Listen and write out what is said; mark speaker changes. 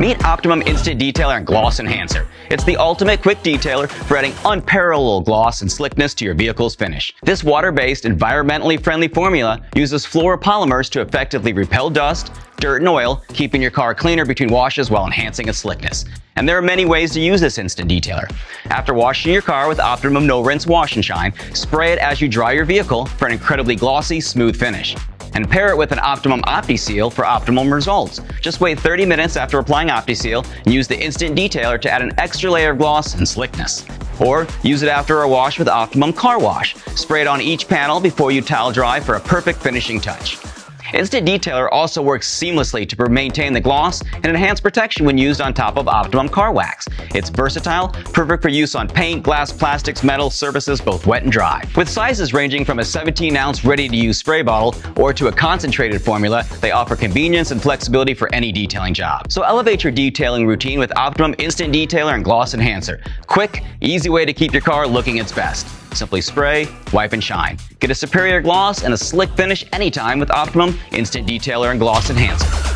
Speaker 1: Meet Optimum Instant Detailer and Gloss Enhancer. It's the ultimate quick detailer for adding unparalleled gloss and slickness to your vehicle's finish. This water-based, environmentally friendly formula uses fluoro-polymers to effectively repel dust, dirt, and oil, keeping your car cleaner between washes while enhancing its slickness. And there are many ways to use this instant detailer. After washing your car with Optimum No Rinse Wash and Shine, spray it as you dry your vehicle for an incredibly glossy, smooth finish. And pair it with an Optimum Opti-Seal for optimum results. Just wait 30 minutes after applying Opti-Seal and use the instant detailer to add an extra layer of gloss and slickness. Or use it after a wash with Optimum Car Wash. Spray it on each panel before you towel dry for a perfect finishing touch. Instant Detailer also works seamlessly to maintain the gloss and enhance protection when used on top of Optimum Car Wax. It's versatile, perfect for use on paint, glass, plastics, metal surfaces, both wet and dry. With sizes ranging from a 17-ounce ready-to-use spray bottle or to a concentrated formula, they offer convenience and flexibility for any detailing job. So elevate your detailing routine with Optimum Instant Detailer and Gloss Enhancer. Quick, easy way to keep your car looking its best. Simply spray, wipe, and shine. Get a superior gloss and a slick finish anytime with Optimum Instant Detailer and Gloss Enhancer.